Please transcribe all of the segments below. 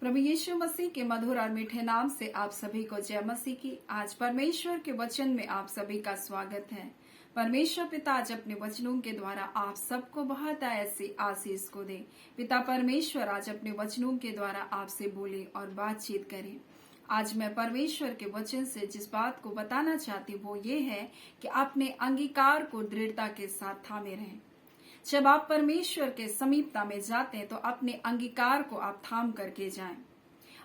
प्रभु यीशु मसीह के मधुर और मीठे नाम से आप सभी को जय मसीह की। आज परमेश्वर के वचन में आप सभी का स्वागत है। परमेश्वर पिता आज अपने वचनों के द्वारा आप सबको बहुत ऐसी आशीष को दे। पिता परमेश्वर आज अपने वचनों के द्वारा आपसे बोले और बातचीत करें। आज मैं परमेश्वर के वचन से जिस बात को बताना चाहती हूँ वो ये है कि अपने अंगीकार को दृढ़ता के साथ थामे रहें। जब आप परमेश्वर के समीपता में जाते हैं तो अपने अंगीकार को आप थाम करके जाएं।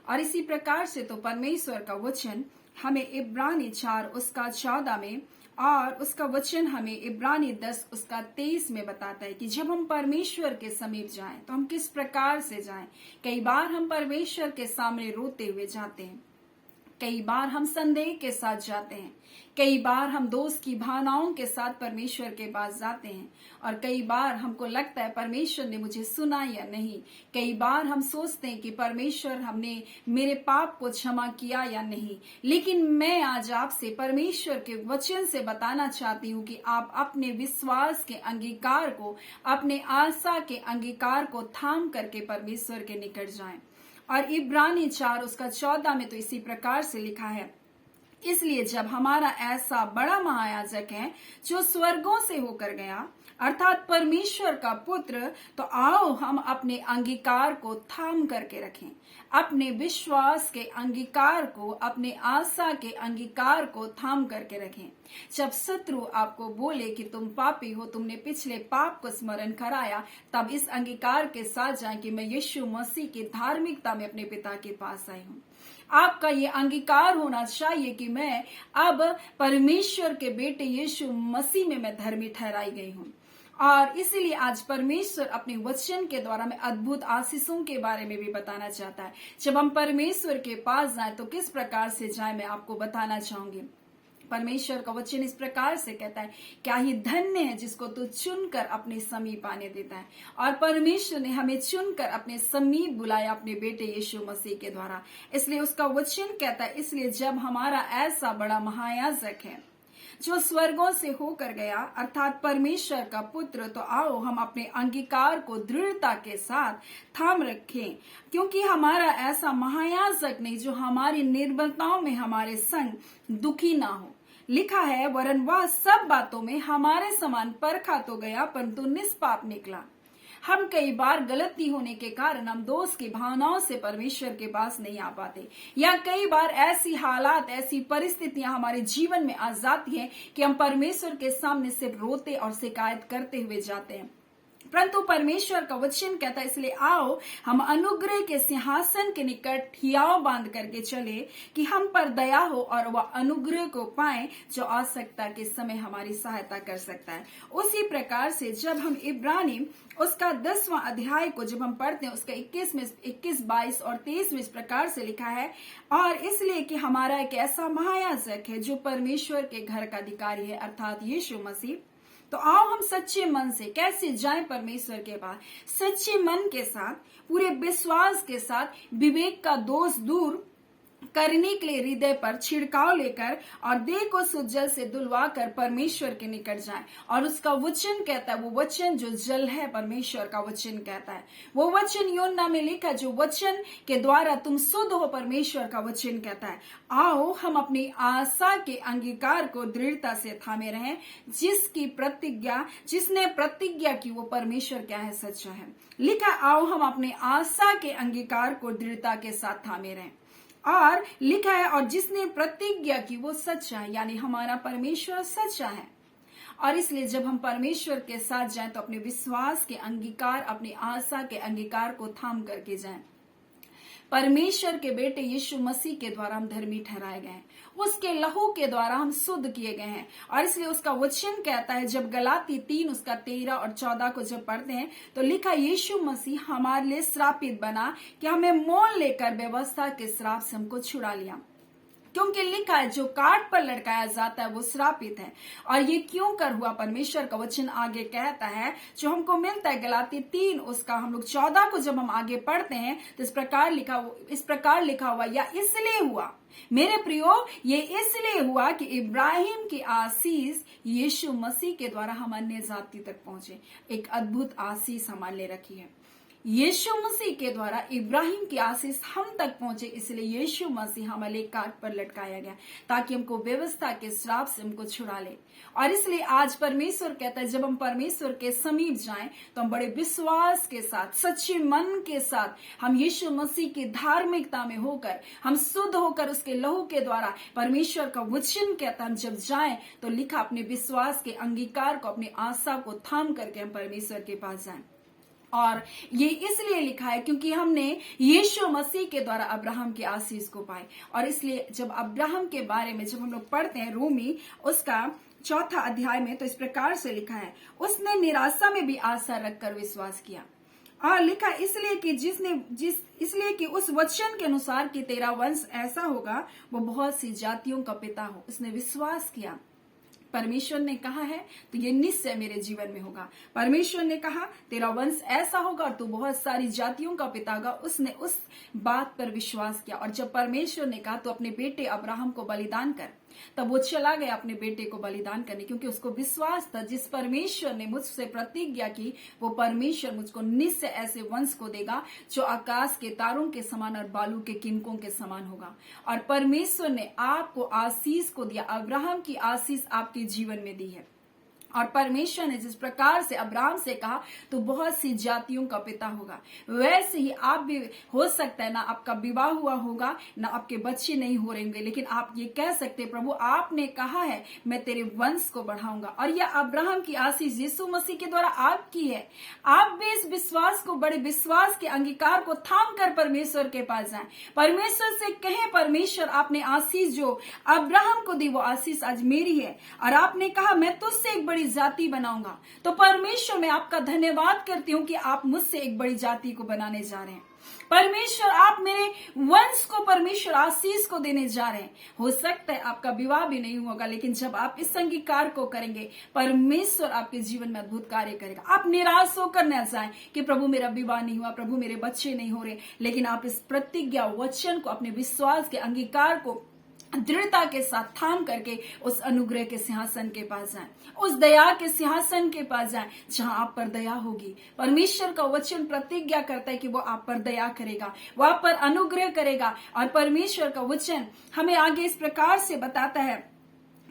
और इसी प्रकार से तो परमेश्वर का वचन हमें इब्रानी 4 उसका 14 में और उसका वचन हमें इब्रानी 10 उसका 23 में बताता है कि जब हम परमेश्वर के समीप जाएं तो हम किस प्रकार से जाएं। कई बार हम परमेश्वर के सामने रोते हुए जाते हैं, कई बार हम संदेह के साथ जाते हैं, कई बार हम दोस्त की भावनाओं के साथ परमेश्वर के पास जाते हैं और कई बार हमको लगता है परमेश्वर ने मुझे सुना या नहीं। कई बार हम सोचते हैं कि परमेश्वर हमने मेरे पाप को क्षमा किया या नहीं। लेकिन मैं आज आपसे परमेश्वर के वचन से बताना चाहती हूँ कि आप अपने विश्वास के अंगीकार को, अपने आशा के अंगीकार को थाम करके परमेश्वर के निकट जाएं। और इब्रानी 4 उसका 14 में तो इसी प्रकार से लिखा है, इसलिए जब हमारा ऐसा बड़ा महायाजक है जो स्वर्गों से होकर गया अर्थात परमेश्वर का पुत्र, तो आओ हम अपने अंगीकार को थाम करके रखें। अपने विश्वास के अंगीकार को, अपने आशा के अंगीकार को थाम करके रखें। जब शत्रु आपको बोले कि तुम पापी हो, तुमने पिछले पाप को स्मरण कराया, तब इस अंगीकार के साथ जाएं कि मैं यीशु मसीह की धार्मिकता में अपने पिता के पास आई हूँ। आपका ये अंगीकार होना चाहिए कि मैं अब परमेश्वर के बेटे यीशु मसीह में मैं धर्मी ठहराई गई हूँ। और इसीलिए आज परमेश्वर अपने वचन के द्वारा में अद्भुत आशीषों के बारे में भी बताना चाहता है। जब हम परमेश्वर के पास जाएं तो किस प्रकार से जाएं मैं आपको बताना चाहूंगी। परमेश्वर का वचन इस प्रकार से कहता है, क्या ही धन्य है जिसको तू चुनकर अपने समीप आने देता है। और परमेश्वर ने हमें चुनकर अपने समीप बुलाया अपने बेटे यीशु मसीह के द्वारा। इसलिए उसका वचन कहता है, इसलिए जब हमारा ऐसा बड़ा महायाजक है जो स्वर्गों से होकर गया अर्थात परमेश्वर का पुत्र, तो आओ हम अपने अंगीकार को दृढ़ता के साथ थाम रखें, क्योंकि हमारा ऐसा महायाजक नहीं जो हमारी निर्बलताओं में हमारे संग दुखी ना हो। लिखा है, वरन वह सब बातों में हमारे समान परखा तो गया परंतु निष्पाप निकला। हम कई बार गलती होने के कारण हम दोस्त की भावनाओं से परमेश्वर के पास नहीं आ पाते, या कई बार ऐसी हालात, ऐसी परिस्थितियां हमारे जीवन में आ जाती हैं कि हम परमेश्वर के सामने सिर्फ रोते और शिकायत करते हुए जाते हैं। परंतु परमेश्वर का वचन कहता है, इसलिए आओ हम अनुग्रह के सिंहासन के निकट हियाव बांध करके चले कि हम पर दया हो और वह अनुग्रह को पाए जो आवश्यकता के समय हमारी सहायता कर सकता है। उसी प्रकार से जब हम इब्रानी उसका 10वां अध्याय को जब हम पढ़ते हैं, उसका 21, 22 और 23 में इस प्रकार से लिखा है, और इसलिए कि हमारा एक ऐसा महायाजक है जो परमेश्वर के घर का अधिकारी है अर्थात यीशु मसीह, तो आओ हम सच्चे मन से कैसे जाएं परमेश्वर के पास। सच्चे मन के साथ, पूरे विश्वास के साथ, विवेक का दोष दूर करने के लिए हृदय पर छिड़काव लेकर और देह को सुजल से धुलवा कर परमेश्वर के निकट जाएं। और उसका वचन कहता है, वो वचन जो जल है, परमेश्वर का वचन कहता है, वो वचन यूहन्ना में लिखा जो वचन के द्वारा तुम शुद्ध हो, परमेश्वर का वचन कहता है। आओ हम अपनी आशा के अंगीकार को दृढ़ता से थामे रहें, जिसने प्रतिज्ञा की वो परमेश्वर क्या है, सच्चा है। लिखा, आओ हम अपने आशा के अंगीकार को दृढ़ता के साथ थामे रहें। और लिखा है, और जिसने प्रतिज्ञा की वो सच्चा है, यानी हमारा परमेश्वर सच्चा है। और इसलिए जब हम परमेश्वर के साथ जाएं तो अपने विश्वास के अंगीकार, अपनी आशा के अंगीकार को थाम करके जाएं। परमेश्वर के बेटे यीशु मसीह के द्वारा हम धर्मी ठहराए गए हैं, उसके लहू के द्वारा हम शुद्ध किए गए हैं। और इसलिए उसका वचन कहता है, जब गलाती 3 उसका 13 और 14 को जब पढ़ते हैं तो लिखा, यीशु मसीह हमारे लिए श्रापित बना कि हमें मोल लेकर व्यवस्था के श्राप से हमको छुड़ा लिया। क्योंकि लिखा है, जो काट पर लटकाया जाता है वो श्रापित है। और ये क्यों कर हुआ, परमेश्वर का वचन आगे कहता है, जो हमको मिलता है गलाती 3 उसका हम लोग 14 को जब हम आगे पढ़ते हैं तो इस प्रकार लिखा हुआ, या इसलिए हुआ मेरे प्रियो, ये इसलिए हुआ कि इब्राहिम की आशीष यीशु मसीह के द्वारा हम अन्य जाति तक पहुंचे। एक अद्भुत आशीष हमारे लिए रखी है। यीशु मसीह के द्वारा इब्राहिम की आशीष हम तक पहुंचे, इसलिए यीशु मसीह हमारे काट पर लटकाया गया ताकि हमको व्यवस्था के श्राप से हमको छुड़ा ले। और इसलिए आज परमेश्वर कहता है जब हम परमेश्वर के समीप जाएं तो हम बड़े विश्वास के साथ, सच्चे मन के साथ, हम यीशु मसीह की धार्मिकता में होकर, हम शुद्ध होकर उसके लहू के द्वारा परमेश्वर का वचन कहता है हम जब जाएं तो लिखा अपने विश्वास के अंगीकार को, अपनी आशा को थाम करके हम परमेश्वर के पास जाएं। और ये इसलिए लिखा है क्योंकि हमने यीशु मसीह के द्वारा अब्राहम की आशीष को पाए। और इसलिए जब अब्राहम के बारे में जब हम लोग पढ़ते हैं रोमी उसका 4 अध्याय में, तो इस प्रकार से लिखा है, उसने निराशा में भी आशा रखकर विश्वास किया। और लिखा इसलिए कि उस वचन के अनुसार कि तेरा वंश ऐसा होगा, वो बहुत सी जातियों का पिता हो। उसने विश्वास किया, परमेश्वर ने कहा है तो ये निश्चय मेरे जीवन में होगा। परमेश्वर ने कहा तेरा वंश ऐसा होगा और तू बहुत सारी जातियों का पिता होगा। उसने उस बात पर विश्वास किया। और जब परमेश्वर ने कहा तो अपने बेटे अब्राहम को बलिदान कर, तब वो चला गया अपने बेटे को बलिदान करने, क्योंकि उसको विश्वास था जिस परमेश्वर ने मुझसे प्रतिज्ञा की वो परमेश्वर मुझको निश्चय ऐसे वंश को देगा जो आकाश के तारों के समान और बालू के किनकों के समान होगा। और परमेश्वर ने आपको आशीष को दिया, अब्राहम की आशीष आपके जीवन में दी है। और परमेश्वर ने जिस प्रकार से अब्राहम से कहा तो बहुत सी जातियों का पिता होगा, वैसे ही आप भी हो सकता है ना आपका विवाह हुआ होगा, ना आपके बच्चे नहीं हो रहेंगे, लेकिन आप ये कह सकते हैं प्रभु आपने कहा है मैं तेरे वंश को बढ़ाऊंगा। और यह अब्राहम की आशीष यीशु मसीह के द्वारा आपकी है। आप भी इस विश्वास को, बड़े विश्वास के अंगीकार को थाम कर परमेश्वर के पास जाएं, परमेश्वर से कहें परमेश्वर आपने आशीष जो अब्राहम को दी वो आशीष आज मेरी है। और आपने कहा मैं तुझसे एक बड़ी जाति बनाऊंगा। तो परमेश्वर मैं आपका धन्यवाद करती हूँ कि आप मुझसे एक बड़ी जाति को बनाने जा रहे हैं। परमेश्वर आप मेरे वंश को परमेश्वर आशीष को देने जा रहे हैं। हो सकता है आपका विवाह भी नहीं होगा, लेकिन जब आप इस अंगीकार को करेंगे परमेश्वर आपके जीवन में अद्भुत कार्य करेगा। आप निराश होकर न जाएं कि प्रभु मेरा विवाह नहीं हुआ, प्रभु मेरे बच्चे नहीं हो रहे, लेकिन आप इस प्रतिज्ञा वचन को, अपने विश्वास के अंगीकार को दृढ़ता के साथ थाम करके उस अनुग्रह के सिंहासन के पास जाएं, उस दया के सिंहासन के पास जाएं जहां आप पर दया होगी। परमेश्वर का वचन प्रतिज्ञा करता है कि वो आप पर दया करेगा, वो आप पर अनुग्रह करेगा। और परमेश्वर का वचन हमें आगे इस प्रकार से बताता है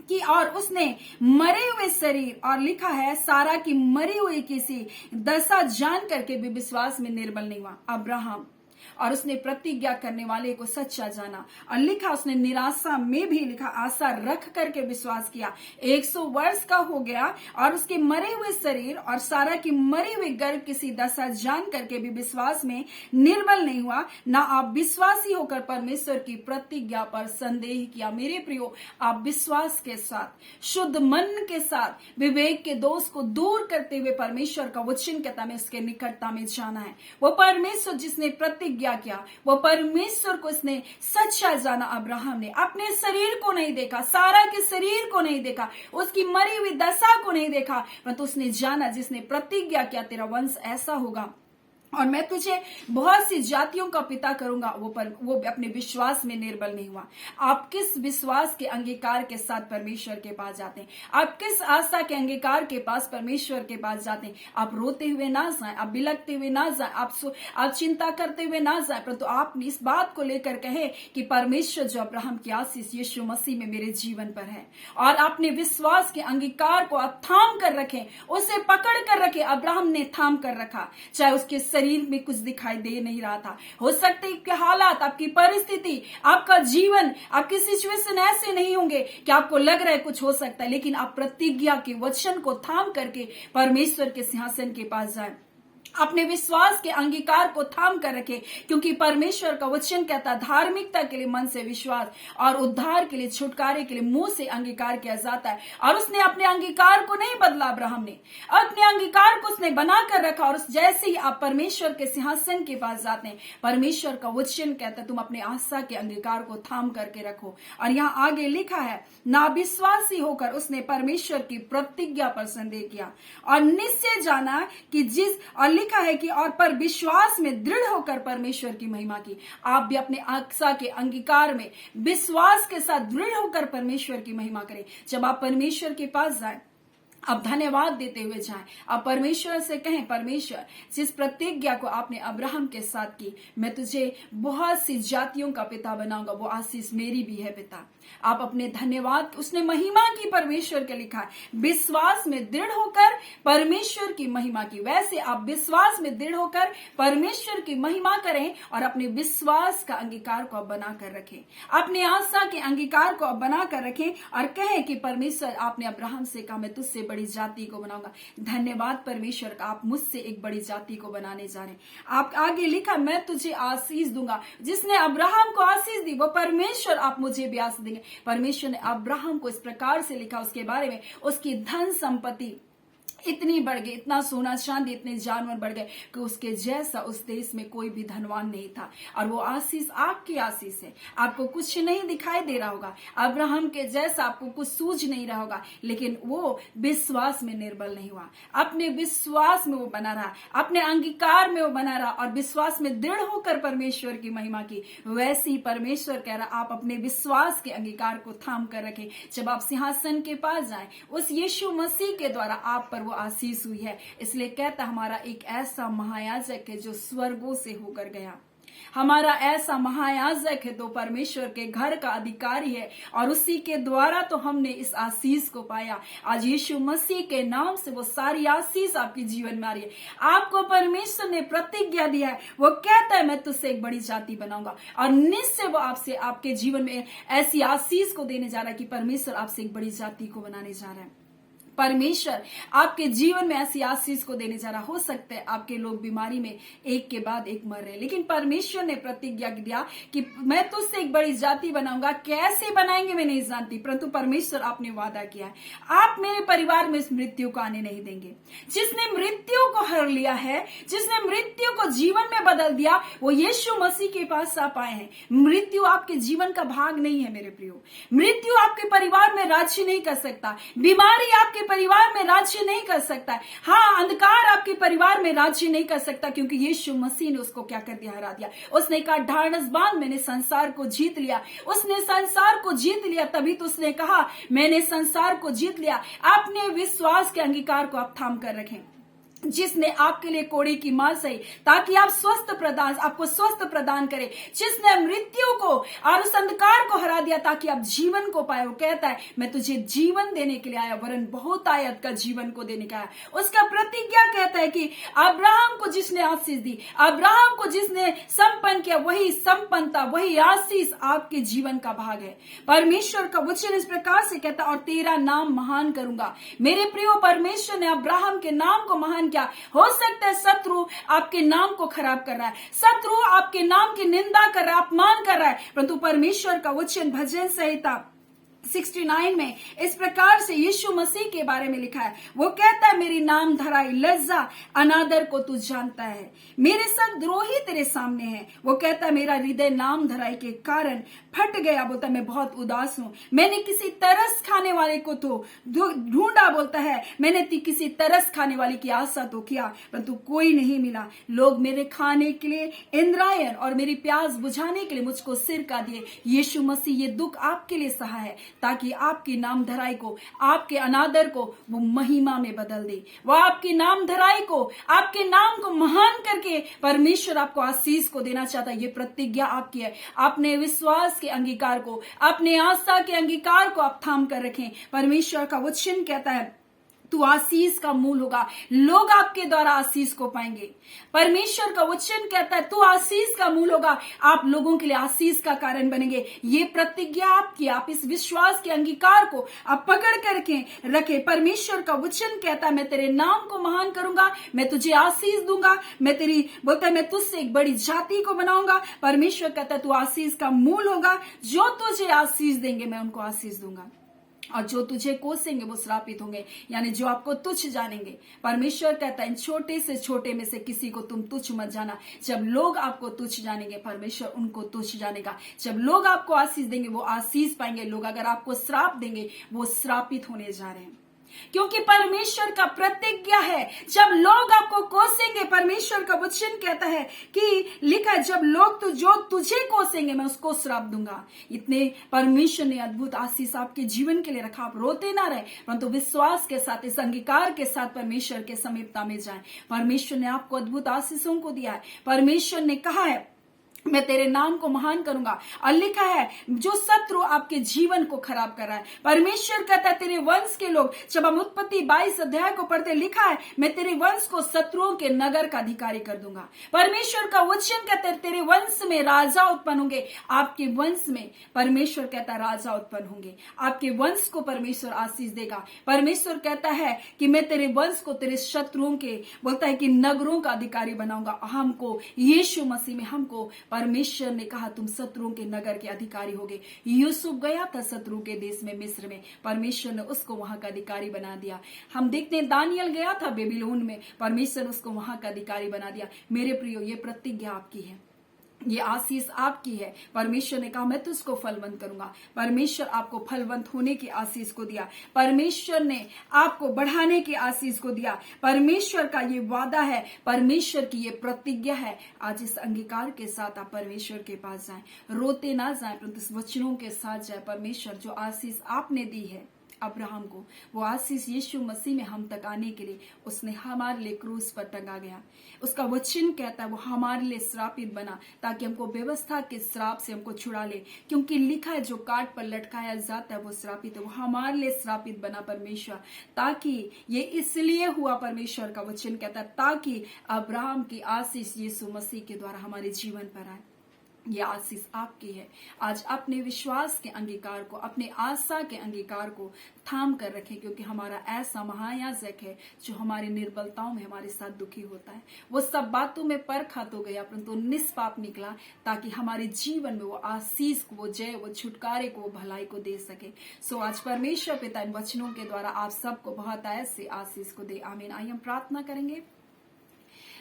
कि और उसने मरे हुए शरीर, और लिखा है सारा की मरी हुई किसी दशा जान करके भी विश्वास में निर्बल नहीं हुआ अब्राहम, और उसने प्रतिज्ञा करने वाले को सच्चा जाना। और लिखा उसने निराशा में भी, लिखा आशा रख करके विश्वास किया। 100 वर्ष का हो गया और उसके मरे हुए शरीर और सारा की मरी हुई गर्भ किसी दशा जान करके भी विश्वास में निर्बल नहीं हुआ। ना आप विश्वासी होकर परमेश्वर की प्रतिज्ञा पर संदेह किया। मेरे प्रियो, आप विश्वास के साथ, शुद्ध मन के साथ, विवेक के दोष को दूर करते हुए परमेश्वर का वचन कहता है उसके निकटता में जाना है। वो परमेश्वर जिसने प्रतिज्ञा किया, वो परमेश्वर को इसने सच्चा जाना। अब्राहम ने अपने शरीर को नहीं देखा, सारा के शरीर को नहीं देखा, उसकी मरी हुई दशा को नहीं देखा, परंतु उसने जाना जिसने प्रतिज्ञा किया तेरा वंश ऐसा होगा और मैं तुझे बहुत सी जातियों का पिता करूंगा। वो अपने विश्वास में निर्बल नहीं हुआ। आप किस विश्वास के अंगीकार के साथ परमेश्वर के पास जाते हैं? आप किस आशा के अंगीकार के पास परमेश्वर के पास जाते हैं? आप रोते हुए ना जाएं, आप बिलखते हुए ना जाएं, आप चिंता करते हुए ना जाएं, परंतु आप इस बात को लेकर कहे कि परमेश्वर जो अब्राहम की आशीष यीशु मसीह में मेरे जीवन पर है, और अपने विश्वास के अंगीकार को आप थाम कर रखें, उसे पकड़ कर रखें। अब्राहम ने थाम कर रखा, चाहे उसके शरीर में कुछ दिखाई दे नहीं रहा था। हो सकते कि हालात, आपकी परिस्थिति, आपका जीवन, आपकी सिचुएशन ऐसे नहीं होंगे कि आपको लग रहा है कुछ हो सकता है, लेकिन आप प्रतिज्ञा के वचन को थाम करके परमेश्वर के सिंहासन के पास जाएं, अपने विश्वास के अंगीकार को थाम कर रखे, क्योंकि परमेश्वर का वचन कहता है धार्मिकता के लिए मन से विश्वास और उद्धार के लिए, छुटकारे के लिए मुंह से अंगीकार किया जाता है। और उसने अपने अंगीकार को नहीं बदला, अब्राहम ने अपने अंगीकार को उसने बना कर रखा। और जैसे ही आप परमेश्वर के सिंहासन के पास जाते हैं, परमेश्वर का वचन कहता है तुम अपने आशा के अंगीकार को थाम करके रखो। और यहाँ आगे लिखा है नाविश्वासी होकर उसने परमेश्वर की प्रतिज्ञा पर संदेह किया और निश्चय जाना कि और लिखा है कि और पर विश्वास में दृढ़ होकर परमेश्वर की महिमा की। आप भी अपने आशा के अंगीकार में विश्वास के साथ दृढ़ होकर परमेश्वर की महिमा करें। जब आप परमेश्वर के पास जाएं, अब धन्यवाद देते हुए जाएं। अब परमेश्वर से कहें, परमेश्वर जिस प्रतिज्ञा को आपने अब्राहम के साथ की, मैं तुझे बहुत सी जातियों का पिता बनाऊंगा, वो आशीष मेरी भी है पिता। आप अपने धन्यवाद, उसने महिमा की परमेश्वर के लिखा है, विश्वास में दृढ़ होकर परमेश्वर की महिमा की। वैसे आप विश्वास में दृढ़ होकर परमेश्वर की महिमा करें और अपने विश्वास का अंगीकार को अब बना कर रखें, अपने आशा के अंगीकार को अब बना कर रखें और कहें कि परमेश्वर आपने अब्राहम से कहा मैं तुझसे बड़ी जाति को बनाऊंगा। धन्यवाद परमेश्वर का, आप मुझसे एक बड़ी जाति को बनाने जा रहे हैं। आप आगे लिखा, मैं तुझे आशीष दूंगा। जिसने अब्राहम को आशीष दी वो परमेश्वर आप मुझे भी आशीष देंगे। परमेश्वर ने अब्राहम को इस प्रकार से लिखा उसके बारे में, उसकी धन संपत्ति इतनी बढ़ गई, इतना सोना चांदी, इतने जानवर बढ़ गए कि उसके जैसा उस देश में कोई भी धनवान नहीं था। और वो आशीष आपकी आशीष है। आपको कुछ नहीं दिखाई दे रहा होगा, अब्राहम के जैसा आपको कुछ सूझ नहीं रहा होगा, लेकिन वो विश्वास में निर्बल नहीं हुआ, अपने विश्वास में वो बना रहा, अपने अंगीकार में वो बना रहा और विश्वास में दृढ़ होकर परमेश्वर की महिमा की। वैसे ही परमेश्वर कह रहा, आप अपने विश्वास के अंगीकार को थाम कर रखें। जब आप सिंहासन के पास जाएं, उस यीशु मसीह के द्वारा आप पर वो आशीष हुई है। इसलिए कहता, हमारा एक ऐसा महायाजक है जो स्वर्गों से होकर गया, हमारा ऐसा महायाजक है तो परमेश्वर के घर का अधिकारी है और उसी के द्वारा तो हमने इस आशीष को पाया। आज यीशु मसीह के नाम से वो सारी आशीष आपके जीवन में आ रही है। आपको परमेश्वर ने प्रतिज्ञा दिया है, वो कहता है मैं तुझसे एक बड़ी जाति बनाऊंगा और निश्चय वो आपसे, आपके जीवन में ऐसी आशीष को देने जा रहा है कि परमेश्वर आपसे एक बड़ी जाति को बनाने जा रहा है। परमेश्वर आपके जीवन में ऐसी आशीष को देने जा रहा। हो सकता है आपके लोग बीमारी में एक के बाद एक मर रहे, लेकिन परमेश्वर ने प्रतिज्ञा दिया कि मैं तुझसे एक बड़ी जाति बनाऊंगा। कैसे बनाएंगे मैं नहीं जानती, परंतु परमेश्वर आपने वादा किया है, आप मेरे परिवार में इस मृत्यु को आने नहीं देंगे। जिसने मृत्यु को हर लिया है, जिसने मृत्यु को जीवन में बदल दिया, वो यीशु मसीह के पास आप आए हैं। मृत्यु आपके जीवन का भाग नहीं है मेरे प्रियो। मृत्यु आपके परिवार में राज्य नहीं कर सकता, बीमारी आपके परिवार में राज्य नहीं कर सकता है। हाँ, अंधकार आपके परिवार में राज्य नहीं कर सकता, क्योंकि यीशु मसीह ने उसको क्या कर दिया, हरा दिया। उसने कहा ढाढ़स बांध, मैंने संसार को जीत लिया। उसने संसार को जीत लिया, तभी तो उसने कहा मैंने संसार को जीत लिया। अपने विश्वास के अंगीकार को आप थाम कर रखें। जिसने आपके लिए कोड़ी की मार सही ताकि आप आपको स्वस्थ प्रदान करे, जिसने मृत्यु को और उस अंधकार को हरा दिया ताकि आप जीवन को पाए। वो कहता है मैं तुझे जीवन देने के लिए आया, वरन बहुत आयत का जीवन को देने का आया। उसका प्रतिज्ञा कहता है कि अब्राहम को जिसने आशीष दी, अब्राहम को जिसने संपन्न किया, वही संपन्नता, वही आशीष आपके जीवन का भाग है। परमेश्वर का वचन इस प्रकार से कहता, और तेरा नाम महान करूंगा। मेरे प्रियो, परमेश्वर ने अब्राहम के नाम को महान क्या हो सकता है, शत्रु आपके नाम को खराब कर रहा है, शत्रु आपके नाम की निंदा कर रहा है, अपमान कर रहा है, परंतु परमेश्वर का वचन भजन संहिता 69 में इस प्रकार से यीशु मसीह के बारे में लिखा है। वो कहता है मेरी नाम धराई लज्जा अनादर को तू जानता है, मेरे सब द्रोही तेरे सामने हैं। वो कहता है मेरा हृदय नाम धराई के कारण फट गया। बोलता मैं बहुत उदास हूं, मैंने किसी तरस खाने वाले को तो ढूंढा। बोलता है मैंने किसी तरस खाने वाले की आशा तो किया, परंतु कोई नहीं मिला। लोग मेरे खाने के लिए इंद्रायण और मेरी प्यास बुझाने के लिए मुझको सिरका दिए। यीशु मसीह ये दुख आपके लिए सहा है ताकि आपकी नाम धराई को, आपके अनादर को वो महिमा में बदल दे। वो आपकी नाम धराई को, आपके नाम को महान करके परमेश्वर आपको आशीष को देना चाहता है। ये प्रतिज्ञा आपकी है। अपने विश्वास के अंगीकार को, अपने आस्था के अंगीकार को आप थाम कर रखें। परमेश्वर का वचन कहता है तू आशीष का मूल होगा, लोग आपके द्वारा आशीष को पाएंगे। परमेश्वर का वचन कहता है तू आशीष का मूल होगा, आप लोगों के लिए आशीष का कारण बनेंगे। ये प्रतिज्ञा आपकी, आप इस विश्वास के अंगीकार को आप पकड़ करके रखें। परमेश्वर का वचन कहता है मैं तेरे नाम को महान करूंगा, मैं तुझे आशीष दूंगा, बोलता है मैं तुझसे एक बड़ी जाति को बनाऊंगा। परमेश्वर कहता है तू आशीष का मूल होगा, जो तुझे आशीष देंगे मैं उनको आशीष दूंगा, और जो तुझे कोसेंगे वो श्रापित होंगे, यानी जो आपको तुच्छ जानेंगे। परमेश्वर कहता है इन छोटे से छोटे में से किसी को तुम तुच्छ मत जाना। जब लोग आपको तुच्छ जानेंगे, परमेश्वर उनको तुच्छ जानेगा। जब लोग आपको आशीष देंगे वो आशीष पाएंगे, लोग अगर आपको श्राप देंगे वो श्रापित होने जा रहे हैं। क्योंकि परमेश्वर का प्रतिज्ञा है, जब लोग आपको कोसेंगे, परमेश्वर का वचन कहता है कि लिखा है, जब लोग जो तुझे कोसेंगे मैं उसको श्राप दूंगा। इतने परमेश्वर ने अद्भुत आशीष आपके जीवन के लिए रखा। आप रोते ना रहे, परंतु विश्वास के साथ, इस अंगीकार के साथ परमेश्वर के समीपता में जाएं। परमेश्वर ने आपको अद्भुत आशीषों को दिया है। परमेश्वर ने कहा है मैं तेरे नाम को महान करूंगा, और लिखा है जो शत्रु आपके जीवन को खराब कर रहा है, परमेश्वर कहता है तेरे वंश के लोग, जब हम उत्पत्ति 22 अध्याय को पढ़ते, लिखा है मैं तेरे वंश को शत्रुओं के नगर का अधिकारी कर दूंगा। परमेश्वर का वचन कहता है तेरे वंश में राजा उत्पन्न होंगे। आपके वंश में परमेश्वर कहता है राजा उत्पन्न होंगे। आपके वंश को परमेश्वर आशीष देगा। परमेश्वर कहता है कि मैं तेरे वंश को तेरे शत्रुओं के, बोलता है कि नगरों का अधिकारी बनाऊंगा। हमको यीशु मसीह में, हमको परमेश्वर ने कहा तुम शत्रुओं के नगर के अधिकारी होगे। यूसुफ गया था शत्रु के देश में, मिस्र में, परमेश्वर ने उसको वहां का अधिकारी बना दिया। हम देखते हैं दानियल गया था बेबीलोन में, परमेश्वर ने उसको वहां का अधिकारी बना दिया। मेरे प्रियो, ये प्रतिज्ञा आपकी है, ये आशीष आपकी है। परमेश्वर ने कहा मैं तुझको फलवंत करूंगा। परमेश्वर आपको फलवंत होने की आशीष को दिया। परमेश्वर ने आपको बढ़ाने की आशीष को दिया। परमेश्वर का ये वादा है, परमेश्वर की ये प्रतिज्ञा है। आज इस अंगीकार के साथ आप परमेश्वर के पास जाएं, रोते ना जाएं, परंतु इस वचनों के साथ जाए। परमेश्वर जो आशीष आपने दी है अब्राहम को, वो आशीष यीशु मसीह में हम तक आने के लिए उसने हमारे लिए क्रूस पर टंगा गया। उसका वचन कहता है वो हमारे लिए श्रापित बना, ताकि हमको व्यवस्था के श्राप से हमको छुड़ा ले। क्योंकि लिखा है जो काट पर लटकाया जाता है वो श्रापित है, वो हमारे लिए श्रापित बना परमेश्वर। ताकि ये इसलिए हुआ, परमेश्वर का वचन कहता है ताकि अब्राहम की आशीष यीशु मसीह के द्वारा हमारे जीवन पर आए। ये आशीष आपकी है। आज अपने विश्वास के अंगीकार को, अपने आशा के अंगीकार को थाम कर रखें, क्योंकि हमारा ऐसा महायाजक है जो हमारी निर्बलताओं में हमारे साथ दुखी होता है। वो सब बातों में परखा तो गया, परंतु निष्पाप निकला, ताकि हमारे जीवन में वो आशीष को, वो जय, वो छुटकारे को, वो भलाई को दे सके। सो आज परमेश्वर पिता इन वचनों के द्वारा आप सबको बहुत ऐसे आशीष को दे। आमीन। आइए हम प्रार्थना करेंगे।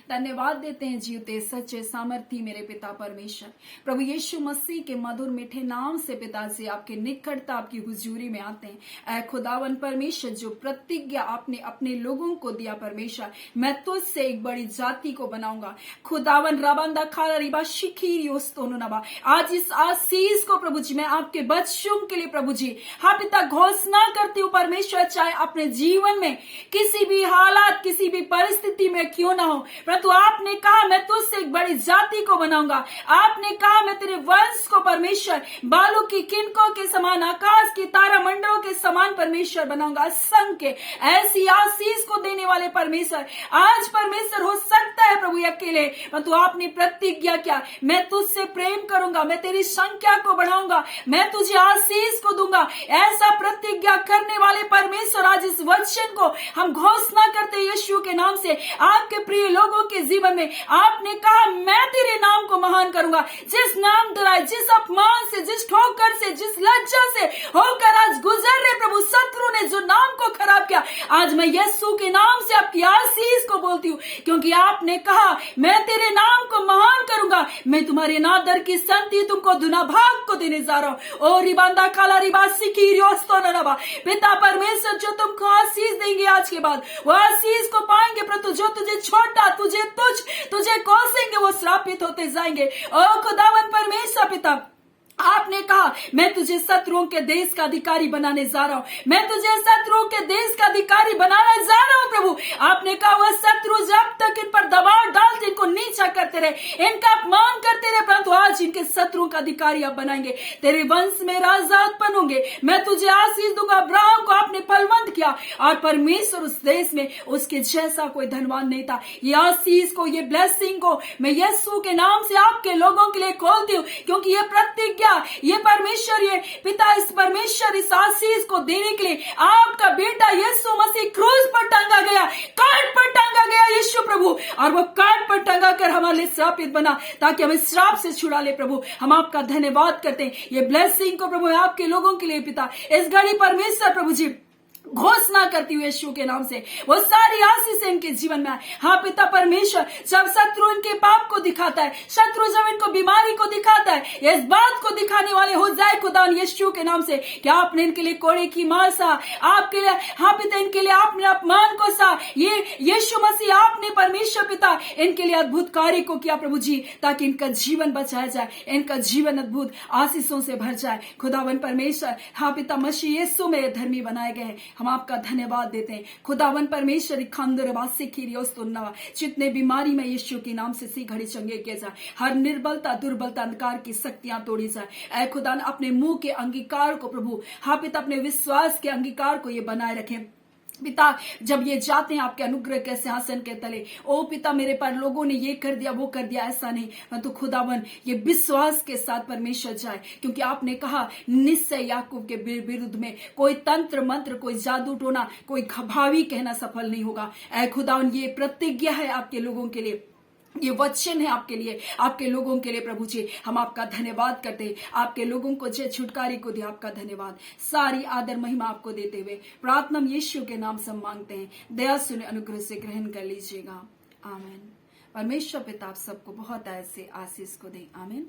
धन्यवाद देते हैं जीवते सच्चे सामर्थी मेरे पिता परमेश्वर, प्रभु यीशु मसीह के मधुर मीठे नाम से पिताजी आपके निकटता, आपकी हुजूरी में आते हैं। ऐ खुदावन परमेश्वर, जो प्रतिज्ञा आपने अपने लोगों को दिया परमेश्वर, मैं तुझसे एक बड़ी जाति को बनाऊंगा। खुदावन रबंदा खाला रिबा शिखीरी नबा, आज इस आशीष को प्रभु जी मैं आपके बच्चों के लिए प्रभु जी हाँ पिता घोषणा करती हूँ परमेश्वर, चाहे अपने जीवन में किसी भी हालात, किसी भी परिस्थिति में क्यों ना हो, परंतु आपने कहा मैं तुझसे एक बड़ी जाति को बनाऊंगा। आपने कहा मैं तेरे वंश को परमेश्वर बालू की किनकों के समान, आकाश की तारा मंडलों के समान परमेश्वर बनाऊंगा। संग के ऐसी आशीष को देने वाले परमेश्वर, आज परमेश्वर हो सकता है प्रभु अकेले, परंतु आपने प्रतिज्ञा किया मैं तुझसे प्रेम करूंगा, मैं तेरी संख्या को बढ़ाऊंगा, मैं तुझे आशीष को दूंगा। ऐसा प्रतिज्ञा करने वाले परमेश्वर, आज इस वचन को हम घोषणा करते यीशु के नाम से आपके प्रिय लोगों के जीवन में। आपने कहा मैं तेरे नाम को महान करूंगा। जिस नाम द्वारा, जिस अपमान से, जिस ठोकर से, जिस लज्जा से होकर आज गुजर रहे प्रभु शत्रु ने जो नाम को खराब किया, आज मैं यीशु के नाम से आपकी आशीष को बोलती हूँ, क्योंकि आपने कहा मैं तेरे नाम को महान करूंगा। मैं तुम्हारे नादर की संति तुमको दुना भाग को देने जा रहा हूँ। ओ रिबांदा काला रिबासी की पिता परमेश्वर, जो तुमको आशीष देंगे आज के बाद, वो आशीष को पाएंगे, परंतु जो तुझे छोटा, तुझे कोसेंगे, वो श्रापित होते जाएंगे। ओ खुदावन परमेश्वर पिता, आपने कहा मैं तुझे शत्रुओं के देश का अधिकारी बनाने जा रहा हूँ, मैं तुझे शत्रुओं के देश का अधिकारी बनाने जा रहा हूँ प्रभु। आपने कहा वह शत्रु जब तक इन पर दबाव डालते, इनको नीचा करते रहे, इनका अपमान करते रहे, परंतु आज इनके शत्रुओं का अधिकारी आप बनाएंगे। तेरे वंश में राजा उत्पन्न होंगे। मैं तुझे आशीष दूंगा। अब्राहम को आपने फलवंत किया, और परमेश्वर उस देश में उसके जैसा कोई धनवान नहीं था। ये आशीष को, ये ब्लेसिंग को मैं यीशु के नाम से आपके लोगों के लिए खोलती हूँ, क्योंकि ये प्रतिज्ञा, ये परमेश्वर, ये पिता, इस परमेश्वर इस आशीष को देने के लिए आपका बेटा यीशु मसीह क्रूस पर टांगा गया, काट पर टांगा गया यीशु प्रभु, और वो काट पर टांगा कर हमारे लिए श्रापित बना, ताकि हमें श्राप से छुड़ा ले प्रभु। हम आपका धन्यवाद करते हैं। ये ब्लेसिंग को प्रभु आपके लोगों के लिए पिता इस घड़ी परमेश्वर प्रभु जी घोषणा करती हुई यीशु के नाम से वो सारी आशीष इनके जीवन में आए। हाँ पिता परमेश्वर, जब शत्रु इनके पाप को दिखाता है, शत्रु जब इनको बीमारी को दिखाता है, इस बात को दिखाने वाले हो जाए खुदा यीशु के नाम से कि आपने इनके लिए कोड़े की मार सा, आपके लिए हाँ पिता इनके लिए आपने अपमान को सा, ये यीशु मसीह आपने परमेश्वर पिता इनके लिए अद्भुत कार्य को किया प्रभु जी, ताकि इनका जीवन बचाया जाए, इनका जीवन अद्भुत आशीषों से भर जाए। खुदावन परमेश्वर, हाँ पिता मसीह यीशु में धर्मी बनाए गए, हम आपका धन्यवाद देते हैं। खुदावन परमेश्वर जितने बीमारी में यीशु के नाम से सी घड़ी चंगे किए जाए, हर निर्बलता दुर्बलता अंधकार की शक्तियां तोड़ी जाए। ऐ खुदा अपने मुंह के अंगीकार को प्रभु, हाँ पिता अपने विश्वास के अंगीकार को ये बनाए रखें पिता। जब ये जाते हैं आपके अनुग्रह के सिंहासन के तले, ओ पिता मेरे पर लोगों ने ये कर दिया वो कर दिया, ऐसा नहीं, परंतु खुदावन ये विश्वास के साथ परमेश्वर जाए, क्योंकि आपने कहा निश्चय याकूब के विरुद्ध में कोई तंत्र मंत्र, कोई जादू टोना, कोई भावी कहना सफल नहीं होगा। ऐ खुदावन ये प्रतिज्ञा है आपके लोगों के लिए, ये वचन है आपके लिए, आपके लोगों के लिए प्रभु जी। हम आपका धन्यवाद करते हैं, आपके लोगों को जय छुटकारे को दिया आपका धन्यवाद। सारी आदर महिमा आपको देते हुए प्रार्थना यीशु के नाम से मांगते हैं, दया सुने अनुग्रह से ग्रहण कर लीजिएगा। आमीन। परमेश्वर पिता आप सबको बहुत ऐसे आशीष को दे। आमीन।